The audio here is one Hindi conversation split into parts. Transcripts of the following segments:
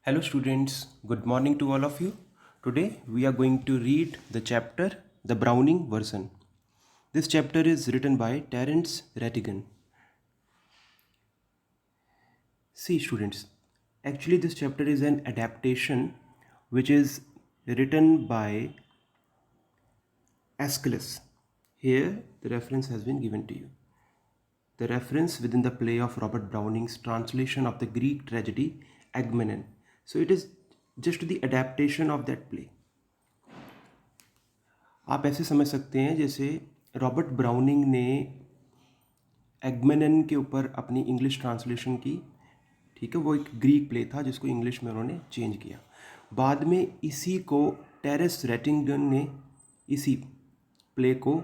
Hello students, good morning to all of you. Today we are going to read the chapter The Browning Version. This chapter is written by Terence Rattigan. See students, actually this chapter is an adaptation which is written by Aeschylus. Here the reference has been given to you. The reference within the play of Robert Browning's translation of the Greek tragedy Agamemnon. So it is just the adaptation of that play. आप ऐसे समझ सकते हैं जैसे रॉबर्ट ब्राउनिंग ने एगमेमन के ऊपर अपनी इंग्लिश ट्रांसलेशन की, ठीक है, वो एक ग्रीक प्ले था जिसको इंग्लिश में उन्होंने चेंज किया। बाद में इसी को टेरेंस रैटिगन ने इसी प्ले को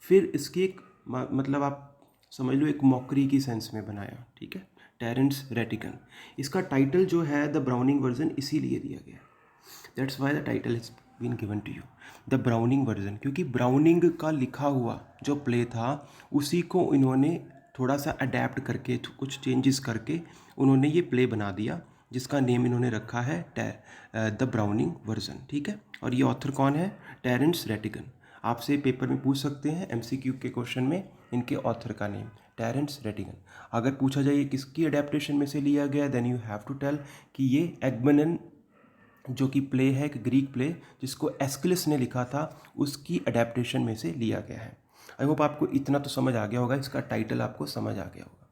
फिर इसकी एक मतलब आप समझ लो एक मॉकरी की सेंस में बनाया, ठीक है, टेरेंस रैटिगन। इसका टाइटल जो है द ब्राउनिंग वर्जन इसीलिए दिया गया, that's why the title has been given to you the Browning version, क्योंकि ब्राउनिंग का लिखा हुआ जो प्ले था उसी को इन्होंने थोड़ा सा अडेप्ट करके कुछ चेंजेस करके उन्होंने ये प्ले बना दिया जिसका नेम इन्होंने रखा है द ब्राउनिंग वर्जन, ठीक है। और ये ऑथर कौन है? टेरेंस रैटिगन। आपसे पेपर में पूछ सकते हैं एमसीक्यू के क्वेश्चन में इनके ऑथर का नेम टेरेंस रैटिगन। अगर पूछा जाए किसकी अडेप्टेशन में से लिया गया, then you have to tell कि ये एगमेमन जो कि प्ले है, एक ग्रीक प्ले जिसको एस्किलस ने लिखा था, उसकी अडेप्टेशन में से लिया गया है। आई होप आपको इतना तो समझ आ गया होगा, इसका टाइटल आपको समझ आ गया होगा।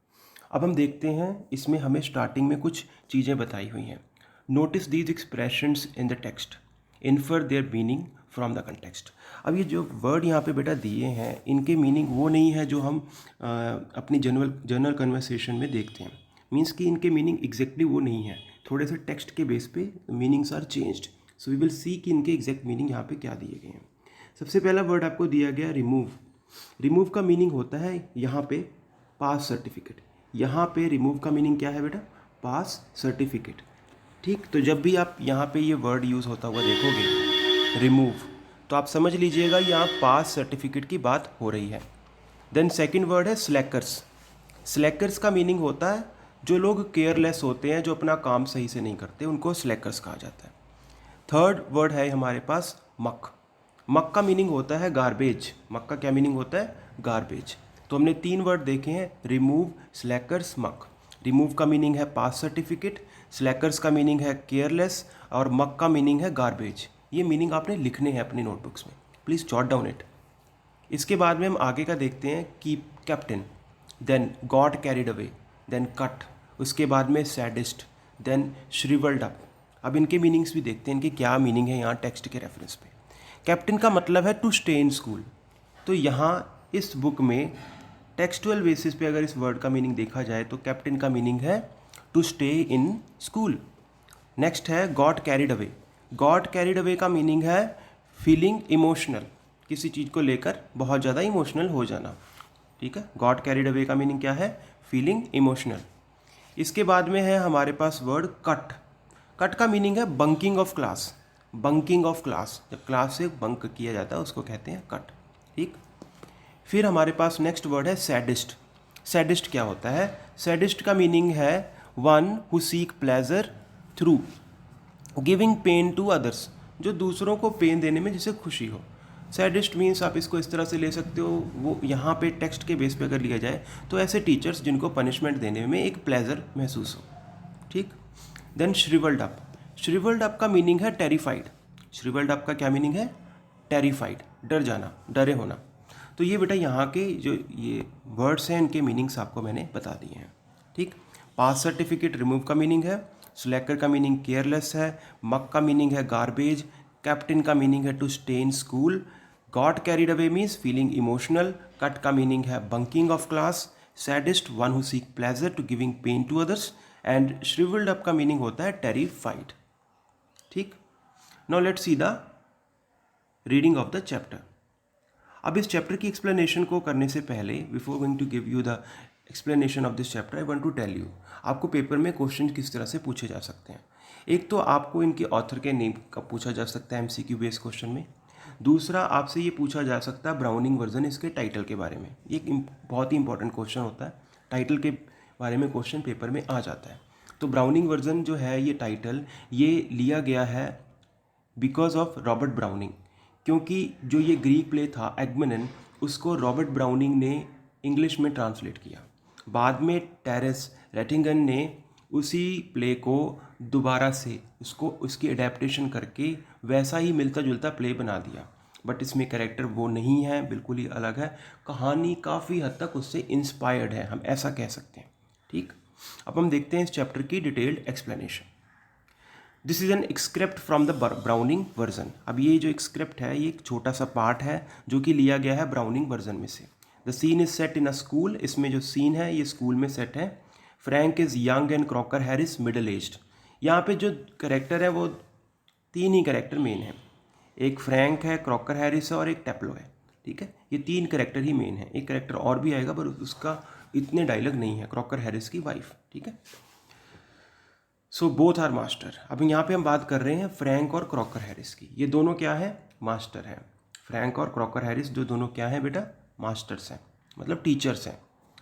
अब हम देखते हैं इसमें हमें स्टार्टिंग में कुछ चीज़ें बताई हुई हैं। Notice these expressions in the text, infer their meaning from the context. अब ये जो वर्ड यहाँ पे बेटा दिए हैं इनके मीनिंग वो नहीं है जो हम अपनी जनरल कन्वर्सेशन में देखते हैं। मीन्स कि इनके मीनिंग एग्जैक्टली वो नहीं है, थोड़े से टेक्स्ट के बेस पे meanings are changed. So we will see कि इनके एग्जैक्ट मीनिंग यहाँ पे क्या दिए गए हैं। सबसे पहला वर्ड आपको दिया गया रिमूव। रिमूव का मीनिंग होता है यहाँ पे पास सर्टिफिकेट। यहाँ पे रिमूव का मीनिंग क्या है बेटा? पास सर्टिफिकेट, ठीक। तो जब भी आप यहाँ पे ये वर्ड यूज़ होता हुआ देखोगे रिमूव, तो आप समझ लीजिएगा यहाँ पास सर्टिफिकेट की बात हो रही है। देन सेकंड वर्ड है स्लैकर्स। स्लैकर्स का मीनिंग होता है जो लोग केयरलेस होते हैं, जो अपना काम सही से नहीं करते, उनको स्लैकर्स कहा जाता है। थर्ड वर्ड है हमारे पास मक। मक का मीनिंग होता है गार्बेज। मक का क्या मीनिंग होता है? गार्बेज। तो हमने तीन वर्ड देखे हैं, रिमूव, स्लैकर्स, मक। रिमूव का मीनिंग है पास सर्टिफिकेट, स्लैकर्स का मीनिंग है केयरलेस, और मक का मीनिंग है गार्बेज। ये मीनिंग आपने लिखने हैं अपनी नोटबुक्स में, प्लीज़ जॉट डाउन इट। इसके बाद में हम आगे का देखते हैं keep captain, then got carried away, then cut, उसके बाद में सैडिस्ट, देन श्रिवल्ड अप। अब इनके मीनिंग्स भी देखते हैं, इनकी क्या मीनिंग है यहाँ टेक्स्ट के रेफरेंस पे। कैप्टन का मतलब है टू स्टे इन स्कूल। तो यहाँ इस बुक में टेक्सचुअल बेसिस पे अगर इस वर्ड का मीनिंग देखा जाए तो कैप्टन का मीनिंग है to stay in school. Next है got carried away. Got carried away का मीनिंग है फीलिंग इमोशनल, किसी चीज़ को लेकर बहुत ज़्यादा इमोशनल हो जाना, ठीक है। गॉट कैरिड अवे का मीनिंग क्या है? Feeling emotional. इसके बाद में है हमारे पास वर्ड कट। कट का मीनिंग है bunking off class. Bunking off class, जब क्लास से बंक किया जाता है उसको कहते हैं कट, ठीक। फिर हमारे पास नेक्स्ट वर्ड है सैडिस्ट। सैडिस्ट क्या होता है? सैडिस्ट का मीनिंग है one who seek pleasure through giving pain to others, जो दूसरों को पेन देने में जिसे खुशी हो। सैडिस्ट मीन्स आप इसको इस तरह से ले सकते हो, वो यहाँ पे टेक्स्ट के बेस पे अगर लिया जाए तो ऐसे टीचर्स जिनको पनिशमेंट देने में एक प्लेजर महसूस हो, ठीक। Then shrivelled up. Shrivelled up का मीनिंग है टेरिफाइड। श्रिवल्ड अप का क्या मीनिंग है? टेरिफाइड, डर जाना, डरे होना। तो ये बेटा यहाँ के जो ये वर्ड्स हैं इनके मीनिंग्स आपको मैंने बता दिए हैं, ठीक। पास सर्टिफिकेट रिमूव का मीनिंग है, स्लैकर का मीनिंग केयरलेस है, मक का मीनिंग है गार्बेज, कैप्टन का मीनिंग है to stay in school, got carried away means feeling emotional, cut का मीनिंग है bunking off class, sadist one who seek pleasure to giving pain to others, and shrivelled up का मीनिंग होता है टेरिफाइड, ठीक। Now let's see the reading of the chapter. अब इस चैप्टर की एक्सप्लेनेशन को करने से पहले, before going to give you the explanation of this chapter, I want to tell you आपको पेपर में क्वेश्चन किस तरह से पूछे जा सकते हैं। एक तो आपको इनके ऑथर के नेम का पूछा जा सकता है एमसीक्यू बेस्ड क्वेश्चन में। दूसरा आपसे ये पूछा जा सकता है ब्राउनिंग वर्जन, इसके टाइटल के बारे में। एक बहुत ही इंपॉर्टेंट क्वेश्चन होता है, टाइटल के बारे में क्वेश्चन पेपर में आ जाता है। तो ब्राउनिंग वर्जन जो है ये टाइटल ये लिया गया है बिकॉज ऑफ रॉबर्ट ब्राउनिंग, क्योंकि जो ये ग्रीक प्ले था एगमेमनन, उसको रॉबर्ट ब्राउनिंग ने इंग्लिश में ट्रांसलेट किया। बाद में टेरेस रेटिंगन ने उसी प्ले को दोबारा से उसकी अडेप्टेशन करके वैसा ही मिलता जुलता प्ले बना दिया, बट इसमें कैरेक्टर वो नहीं है, बिल्कुल ही अलग है। कहानी काफ़ी हद तक उससे इंस्पायर्ड है, हम ऐसा कह सकते हैं। ठीक, अब हम देखते हैं इस चैप्टर की detailed explanation. This is an excerpt from the Browning version. अब ये जो एक्सक्रिप्ट है ये एक छोटा सा पार्ट है जो कि लिया गया है ब्राउनिंग वर्जन में से। The scene is set in a school, इसमें जो सीन है ये स्कूल में सेट है। Frank is young and Crocker Harris middle aged. यहाँ पे जो करेक्टर है वो 3 ही करेक्टर मेन है, एक फ्रैंक है, क्रॉकर हैरिस है और एक टेप्लो है। ठीक है, ये 3 करेक्टर ही मेन है, एक करेक्टर और भी आएगा पर उसका इतने डायलॉग नहीं है, क्रॉकर हैरिस की वाइफ। ठीक है, सो बोथ आर मास्टर। अब यहाँ पे हम बात कर रहे हैं फ्रैंक और क्रॉकर हैरिस की। ये दोनों क्या है, मास्टर हैं। फ्रैंक और क्रॉकर हैरिस जो दोनों क्या हैं बेटा, मास्टर्स हैं, मतलब टीचर्स हैं।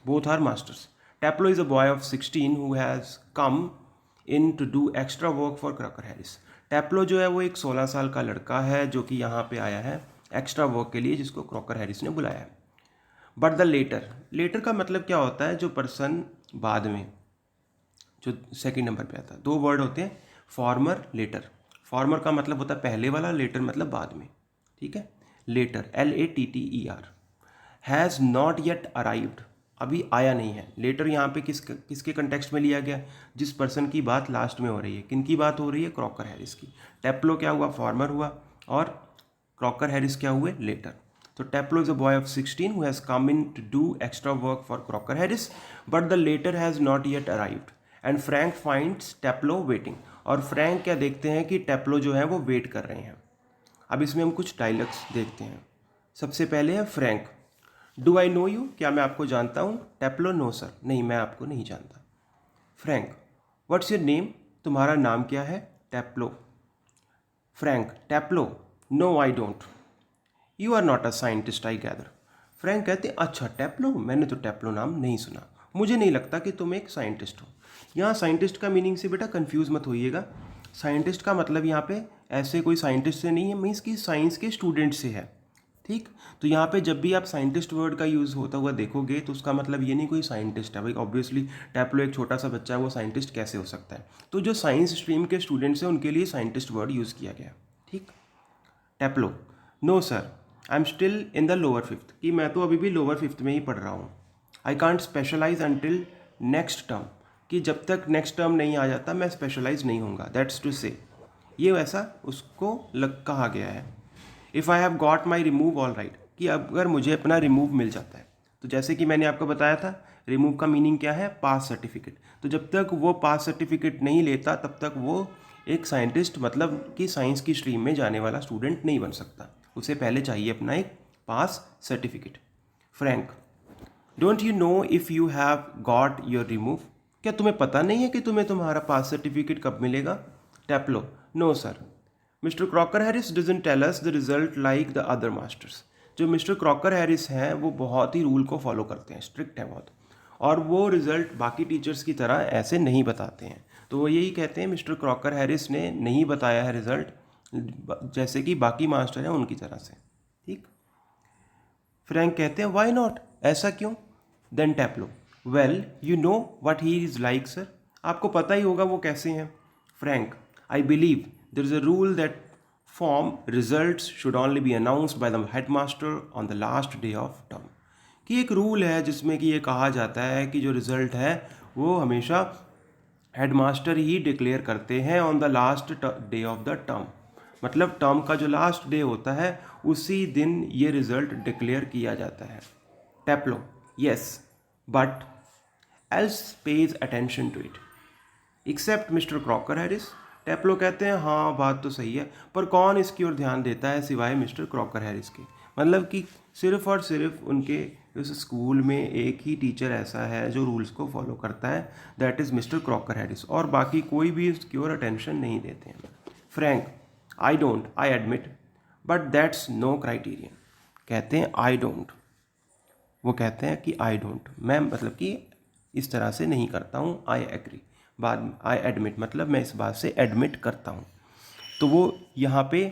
Both are masters. Taplow is a boy of 16 who has come in to do extra work for Crocker Harris. Taplow जो है वो एक 16 साल का लड़का है जो कि यहाँ पे आया है एक्स्ट्रा वर्क के लिए, जिसको क्रॉकर हैरिस ने बुलाया है। बट द लेटर, लेटर का मतलब क्या होता है, जो पर्सन बाद में, जो सेकंड नंबर पे आता है। 2 वर्ड होते हैं, फॉर्मर, लेटर। फॉर्मर का मतलब होता है पहले वाला, लेटर मतलब बाद में। ठीक है, latter LATTER has not yet arrived, अभी आया नहीं है। लेटर यहाँ पे किसके कंटेक्स्ट में लिया गया, जिस पर्सन की बात लास्ट में हो रही है। किन की बात हो रही है, क्रॉकर हैरिस की। टेप्लो क्या हुआ, फॉर्मर हुआ, और क्रॉकर हैरिस क्या हुए, लेटर। तो Taplow is a boy of 16 who has come in to do extra work for Crocker Harris, but the later has not yet arrived and Frank finds टेप्लो waiting। और फ्रैंक क्या देखते हैं कि टेप्लो जो है वो वेट कर रहे हैं। अब इसमें हम कुछ डायलॉग्स देखते हैं। सबसे पहले है Frank, do I know you, क्या मैं आपको जानता हूँ। टेप्लो, नो सर, नहीं मैं आपको नहीं जानता। फ्रैंक, व्हाट्स योर नेम, तुम्हारा नाम क्या है। Taplow, Frank, Taplow, no I don't, you are not a scientist I gather. Frank कहते अच्छा टेप्लो, मैंने तो टेप्लो नाम नहीं सुना, मुझे नहीं लगता कि तुम एक साइंटिस्ट हो। यहाँ साइंटिस्ट का मीनिंग से बेटा कंफ्यूज मत होइएगा। साइंटिस्ट का मतलब यहाँ पे ऐसे कोई साइंटिस्ट से नहीं है, मीन्स कि साइंस के स्टूडेंट से है। ठीक, तो यहाँ पे जब भी आप साइंटिस्ट वर्ड का यूज़ होता हुआ देखोगे तो उसका मतलब ये नहीं कोई साइंटिस्ट है भाई। ऑब्वियसली टेप्लो एक छोटा सा बच्चा है, वो साइंटिस्ट कैसे हो सकता है। तो जो साइंस स्ट्रीम के स्टूडेंट्स हैं उनके लिए साइंटिस्ट वर्ड यूज़ किया गया। ठीक, Taplow, no sir I am still in the lower fifth, कि मैं तो अभी भी लोअर फिफ्थ में ही पढ़ रहा हूँ। I can't specialise until next term, कि जब तक नेक्स्ट टर्म नहीं आ जाता मैं स्पेशलाइज नहीं होऊंगा। दैट्स टू से, ये वैसा उसको कहा गया है। If I have got my remove all right, कि अगर मुझे अपना रिमूव मिल जाता है, तो जैसे कि मैंने आपको बताया था रिमूव का मीनिंग क्या है, पास सर्टिफिकेट। तो जब तक वो पास सर्टिफिकेट नहीं लेता तब तक वो एक साइंटिस्ट, मतलब कि साइंस की स्ट्रीम में जाने वाला स्टूडेंट नहीं बन सकता। उसे पहले चाहिए अपना एक pass certificate. Frank, don't you know if you have got your remove, क्या तुम्हें पता नहीं है कि तुम्हें तुम्हारा पास सर्टिफिकेट कब मिलेगा। Taplow, no sir, Mister Crocker Harris doesn't tell us the result like the other masters. जो मिस्टर क्रॉकर हैरिस हैं वो बहुत ही रूल को फॉलो करते हैं, स्ट्रिक्ट है बहुत, और वो रिज़ल्ट बाकी टीचर्स की तरह ऐसे नहीं बताते हैं। तो वो यही कहते हैं मिस्टर क्रॉकर हैरिस ने नहीं बताया है रिज़ल्ट जैसे कि बाकी मास्टर हैं उनकी तरह से। ठीक, फ्रैंक कहते हैं वाई नॉट, ऐसा क्यों। Then Taplow, well you know what he is like sir, आपको पता ही होगा वो कैसे हैं। Frank, I believe there is a rule that form results should only be announced by the headmaster on the last day of term, कि एक रूल है जिसमें कि ये कहा जाता है कि जो रिज़ल्ट है वो हमेशा हेडमास्टर ही डिक्लेयर करते हैं on the last day of the term. मतलब टर्म का जो लास्ट डे होता है उसी दिन ये रिज़ल्ट डिक्लेयर किया जाता है। Taplow, yes but else page attention to it except Mister Crocker Harris. Taplow कहते हैं हाँ बात तो सही है, पर कौन इसकी ओर ध्यान देता है सिवाय मिस्टर क्रॉकर हैरिस के। मतलब कि सिर्फ और सिर्फ उनके उस स्कूल में एक ही टीचर ऐसा है जो रूल्स को फॉलो करता है, that is mister Crocker Harris, और बाकी कोई भी इसकी ओर अटेंशन नहीं देते हैं। Frank, I don't, I admit, but that's no criterion. कहते हैं आई डोंट, वो कहते हैं कि आई डोंट, मैं मतलब कि इस तरह से नहीं करता हूँ, आई एग्री, बाद आई एडमिट मतलब मैं इस बात से एडमिट करता हूँ। तो वो यहाँ पे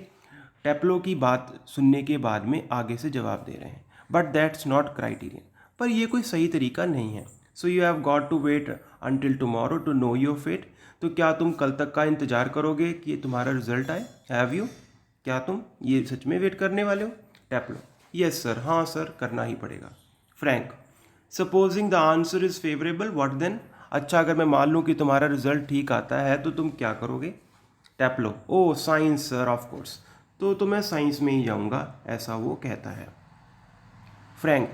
टेप्लो की बात सुनने के बाद में आगे से जवाब दे रहे हैं, बट दैट्स नॉट क्राइटेरियन, पर ये कोई सही तरीका नहीं है। So you have got to wait until tomorrow to know your fate, तो क्या तुम कल तक का इंतज़ार करोगे कि तुम्हारा रिजल्ट आए? हैव यू, क्या तुम ये सच में वेट करने वाले हो? टेप्लो, यस सर, हाँ सर, करना ही पड़ेगा। Frank, supposing the answer is favourable what then, अच्छा अगर मैं मान लूँ कि तुम्हारा रिजल्ट ठीक आता है तो तुम क्या करोगे? टेप्लो, ओ साइंस सर, ऑफ कोर्स, तो मैं साइंस में ही जाऊँगा, ऐसा वो कहता है। Frank,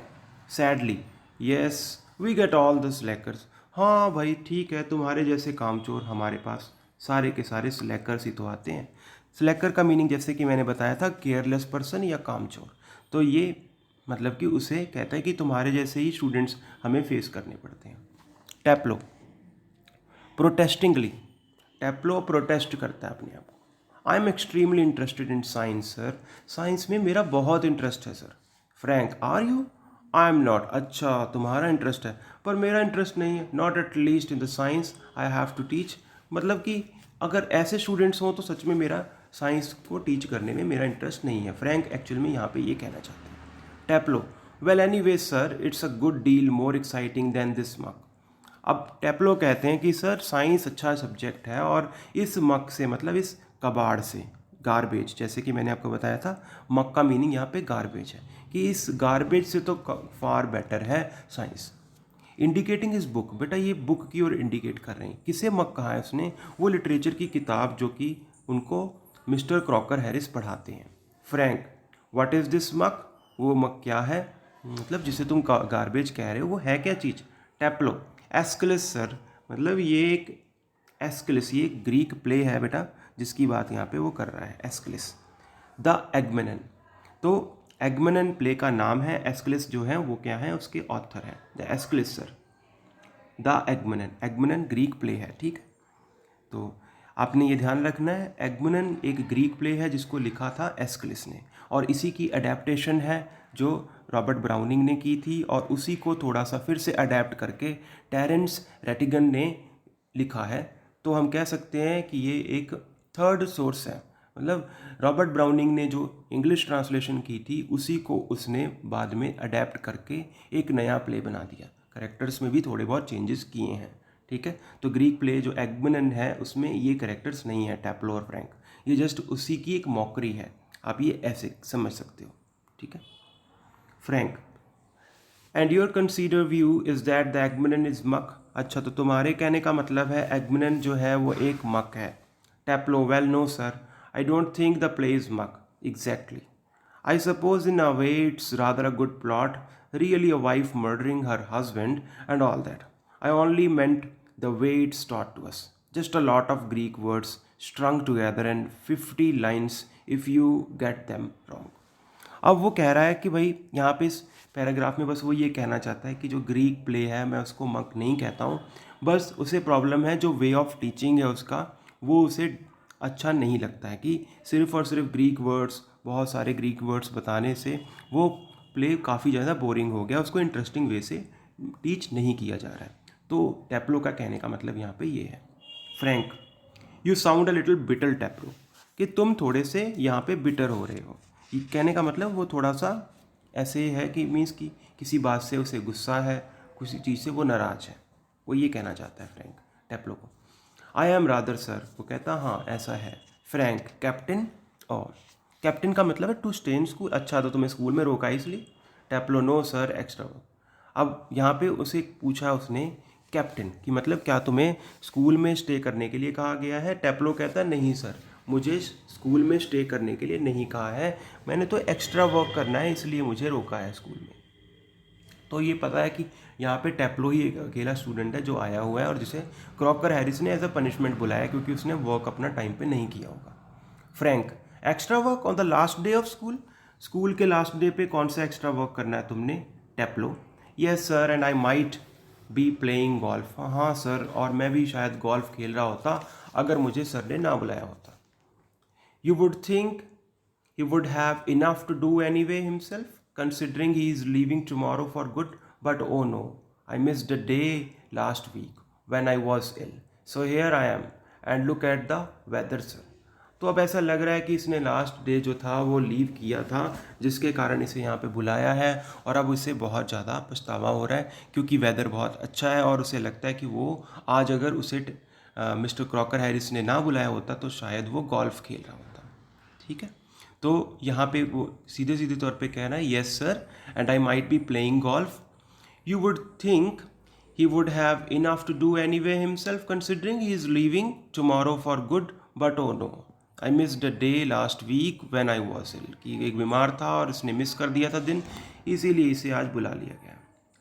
sadly, yes we get all the slackers, हाँ भाई ठीक है, तुम्हारे जैसे कामचोर हमारे पास सारे के सारे स्लैकर्स ही तो आते हैं। स्लैकर का मीनिंग जैसे कि मैंने बताया था केयरलेस पर्सन या कामचोर, तो ये मतलब कि उसे कहता है कि तुम्हारे जैसे ही स्टूडेंट्स हमें फेस करने पड़ते हैं। टेप्लो, प्रोटेस्टिंगली, टेप्लो प्रोटेस्ट करता है अपने आप को। I am extremely interested in science sir, science में मेरा बहुत इंटरेस्ट है sir. Frank, are you? I am not, अच्छा तुम्हारा इंटरेस्ट है पर मेरा इंटरेस्ट नहीं है, not at least in the science I have to teach, मतलब कि अगर ऐसे स्टूडेंट्स हों तो सच में मेरा साइंस को टीच करने में मेरा इंटरेस्ट नहीं है। फ्रैंक एक्चुअल में यहाँ पे ये कहना चाहते हैं। Taplow, well anyway sir, it's a good deal more exciting than this muck, अब टेप्लो कहते हैं कि सर साइंस अच्छा सब्जेक्ट है और इस मक से मतलब इस कबाड़ से, गारबेज, जैसे कि मैंने आपको बताया था मक का मीनिंग यहाँ पे गारबेज है, कि इस गारबेज से तो फार बेटर है साइंस। इंडिकेटिंग इस बुक, बेटा ये बुक की ओर इंडिकेट कर रहे हैं, किसे मक कहा है उसने? वो लिटरेचर की किताब जो कि उनको मिस्टर क्रॉकर हैरिस पढ़ाते हैं। फ्रैंक, व्हाट इज़ दिस मक, वो मक क्या है, मतलब जिसे तुम गार्बेज कह रहे हो वो है क्या चीज़? टेप्लो, एस्किलस सर, मतलब ये एक एस्किलस, ये एक ग्रीक प्ले है बेटा जिसकी बात यहाँ पे वो कर रहा है, एस्किलस। द एगमेनन, तो एगमेनन प्ले का नाम है, एस्किलस जो है वो क्या है, उसके ऑथर है the Aeschylus sir. The Agamemnon, Agamemnon Greek play है, ठीक है, तो आपने ये ध्यान रखना है, एगमेनन एक ग्रीक प्ले है जिसको लिखा था एस्किलस ने, और इसी की अडेप्टेशन है जो रॉबर्ट ब्राउनिंग ने की थी, और उसी को थोड़ा सा फिर से अडेप्ट करके टेरेंस रेटिगन ने लिखा है। तो हम कह सकते हैं कि ये एक थर्ड सोर्स है, मतलब रॉबर्ट ब्राउनिंग ने जो इंग्लिश ट्रांसलेशन की थी उसी को उसने बाद में अडेप्ट करके एक नया प्ले बना दिया, करेक्टर्स में भी थोड़े बहुत चेंजेस किए हैं, ठीक है। तो ग्रीक प्ले जो एगमेनन है उसमें ये करेक्टर्स नहीं है टेप्लो और फ्रैंक, ये जस्ट उसी की एक मॉकरी है, आप ये ऐसे समझ सकते हो, ठीक है। Frank, and your considered view is that the Agamemnon is muck, अच्छा तो तुम्हारे कहने का मतलब है एगमेनन जो है वो एक मक है। Taplow, well no sir, I don't think the play is muck exactly, I suppose in a way it's rather a good plot, really a wife murdering her husband and all that, I only meant the way it's taught to us. Just a lot of Greek words strung together and 50 lines if you get them wrong. अब वो कह रहा है कि भाई यहाँ पे इस पैराग्राफ में बस वो ये कहना चाहता है कि जो ग्रीक प्ले है मैं उसको मक नहीं कहता हूँ, बस उसे प्रॉब्लम है जो वे ऑफ टीचिंग है उसका, वो उसे अच्छा नहीं लगता है कि सिर्फ और सिर्फ ग्रीक वर्ड्स, बहुत सारे ग्रीक वर्ड्स बताने से वो प्ले काफ़ी ज़्यादा बोरिंग हो गया, उसको इंटरेस्टिंग वे से टीच नहीं किया जा रहा है। तो टेप्लो का कहने का मतलब यहाँ पे ये है। Frank, you sound a little bitter Taplow, कि तुम थोड़े से यहाँ पे बिटर हो रहे हो, ये कहने का मतलब वो थोड़ा सा ऐसे है कि मीन्स कि किसी बात से उसे गुस्सा है, किसी चीज़ से वो नाराज है, वो ये कहना चाहता है फ्रैंक टेप्लो को। आई एम रादर सर, वो कहता हाँ ऐसा है। फ्रैंक, कैप्टन, और कैप्टन का मतलब है टू स्टे इन स्कूल, अच्छा तो तुम्हें स्कूल में रोका इसलिए। टेप्लो, नो सर, एक्स्ट्रा वर्क, अब यहाँ पे उसे पूछा उसने कैप्टन कि मतलब क्या तुम्हें स्कूल में स्टे करने के लिए कहा गया है? टेप्लो कहता नहीं सर, मुझे स्कूल में स्टे करने के लिए नहीं कहा है, मैंने तो एक्स्ट्रा वर्क करना है इसलिए मुझे रोका है स्कूल में। तो ये पता है कि यहाँ पे टेप्लो ही एक अकेला स्टूडेंट है जो आया हुआ है और जिसे क्रॉकर हैरिस ने एज अ पनिशमेंट बुलाया क्योंकि उसने वर्क अपना टाइम पे नहीं किया होगा। Frank, extra work on the last day of school, school के लास्ट डे पे कौन सा एक्स्ट्रा वर्क करना है तुमने? Taplow, yes sir and I might be playing golf, हाँ सर और मैं भी शायद गोल्फ खेल रहा होता अगर मुझे सर ने ना बुलाया होता। You would think he would have enough to do anyway himself, considering he is leaving tomorrow for good, but oh no, I missed a day last week when I was ill. So here I am and look at the weather sir. तो अब ऐसा लग रहा है कि इसने लास्ट डे जो था वो लीव किया था, जिसके कारण इसे यहाँ पे बुलाया है और अब उसे बहुत ज़्यादा पछतावा हो रहा है क्योंकि वेदर बहुत अच्छा है और उसे लगता है कि वो आज अगर उसे मिस्टर क्रॉकर हैरिस ने ना बुलाया होता तो शायद वो गोल्फ खेल रहा होता। ठीक है, तो यहाँ पे वो सीधे सीधे तौर पे कह रहा है yes sir and I might be playing golf. You would think he would have enough to do anyway himself considering he is leaving tomorrow for good, but oh no, I missed a day last week when I was ill। कि एक बीमार था और इसने मिस कर दिया था दिन, इसीलिए इसे आज बुला लिया गया।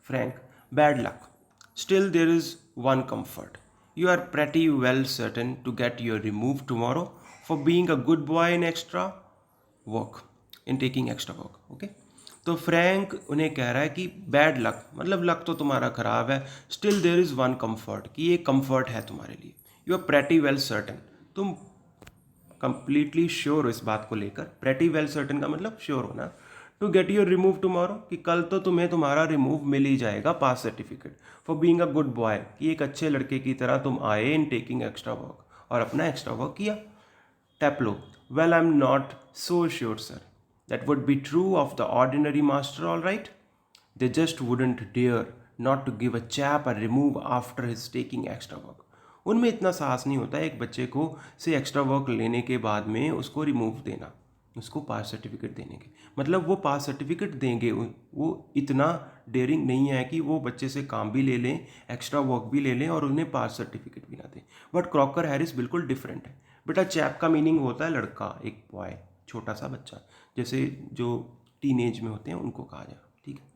Frank, bad luck, still there is one comfort, you are pretty well certain to get your removed tomorrow for being a good boy in extra work in taking extra work. Okay, तो फ्रैंक उन्हें कह रहा है कि बैड लक मतलब लक तो तुम्हारा खराब है, still there is one comfort कि ये कंफर्ट है तुम्हारे लिए, you are pretty well certain, तुम कंप्लीटली श्योर हो इस बात को लेकर। प्रेटी वेल सर्टन का मतलब श्योर होना। To get your remove tomorrow कि कल तो तुम्हें तुम्हारा रिमूव मिल ही जाएगा, pass certificate. For being a good boy कि एक अच्छे लड़के की तरह तुम आए इन टेकिंग एक्स्ट्रा वर्क और अपना एक्स्ट्रा वर्क किया। टैपलो, well, I'm not so sure, sir. That would be true of the ordinary master, all right. They just wouldn't dare not to give a chap a remove after his taking extra work. उनमें इतना साहस नहीं होता है एक बच्चे को से एक्स्ट्रा वर्क लेने के बाद में उसको रिमूव देना, उसको पास सर्टिफिकेट देने के मतलब वो पास सर्टिफिकेट देंगे, वो इतना डेयरिंग नहीं है कि वो बच्चे से काम भी ले लें, एक्स्ट्रा वर्क भी ले लें और उन्हें पास सर्टिफिकेट भी ना दें। बट क्रॉकर हैरिस बिल्कुल डिफरेंट है। बेटा चैप का मीनिंग होता है लड़का, एक बॉय, छोटा सा बच्चा, जैसे जो टीनेज में होते हैं उनको कहा जाए। ठीक है,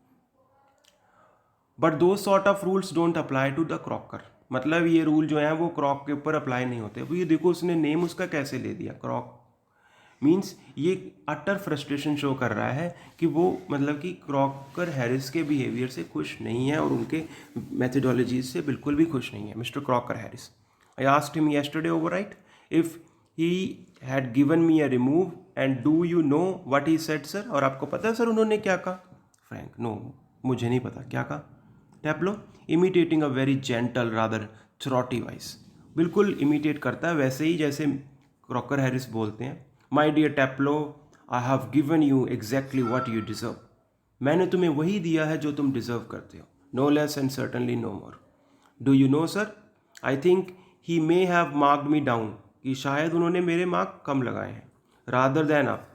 but those sort of rules don't apply to the Crocker, मतलब ये रूल जो है वो क्रॉक के ऊपर अप्लाई नहीं होते। अब ये देखो उसने नेम उसका कैसे ले दिया, क्रॉक मीन्स ये अटर फ्रस्ट्रेशन शो कर रहा है कि वो मतलब कि क्रॉकर हैरिस के बिहेवियर से खुश नहीं है और उनके मेथडोलॉजीज से बिल्कुल भी खुश नहीं है। Mister Crocker Harris, I asked him yesterday overwrite if he had given me a remove and do you know what he said sir. और आपको पता है सर उन्होंने क्या कहा? फ्रैंक, नो, मुझे नहीं पता क्या कहा। Taplow, imitating a very gentle rather throaty voice, बिल्कुल इमिटेट करता है वैसे ही जैसे क्रॉकर हैरिस बोलते हैं। My dear Taplow, I have given you exactly what you deserve, मैंने तुम्हें वही दिया है जो तुम डिजर्व करते हो, no less and certainly no more. Do you know sir, I think he may have marked me down, कि शायद उन्होंने मेरे मार्क कम लगाए हैं, rather than up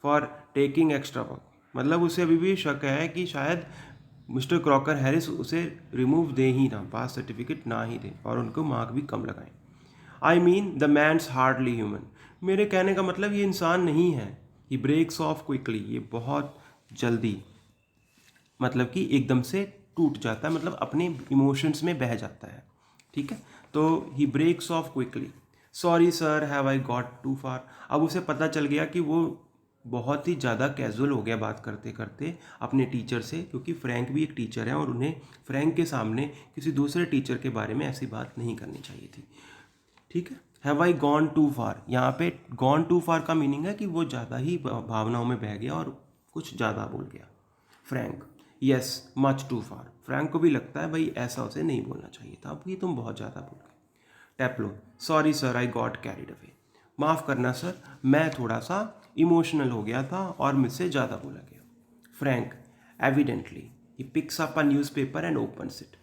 for taking extra work, मतलब उसे अभी भी शक है कि शायद मिस्टर क्रॉकर हैरिस उसे रिमूव दे ही ना, पास सर्टिफिकेट ना ही दे और उनको मार्क भी कम लगाएं। I mean the man's hardly human, मेरे कहने का मतलब ये इंसान नहीं है। ही ब्रेक्स ऑफ क्विकली, ये बहुत जल्दी मतलब कि एकदम से टूट जाता है, मतलब अपने इमोशंस में बह जाता है। ठीक है, तो he breaks off quickly, sorry sir have I got too far. अब उसे पता चल गया कि वो बहुत ही ज़्यादा कैजुअल हो गया बात करते करते अपने टीचर से, क्योंकि फ्रैंक भी एक टीचर है और उन्हें फ्रैंक के सामने किसी दूसरे टीचर के बारे में ऐसी बात नहीं करनी चाहिए थी। ठीक है, हैव आई गॉन टू फार, यहाँ पे गॉन टू फार का मीनिंग है कि वो ज़्यादा ही भावनाओं में बह गया और कुछ ज़्यादा बोल गया। Frank, yes much too far, Frank को भी लगता है भाई ऐसा उसे नहीं बोलना चाहिए था, अब ये तुम बहुत ज़्यादा बोल गए। Taplow, sorry sir I got carried away, माफ़ करना सर मैं थोड़ा सा इमोशनल हो गया था और मुझसे ज़्यादा बोला गया। Frank, evidently he picks up a newspaper and opens it,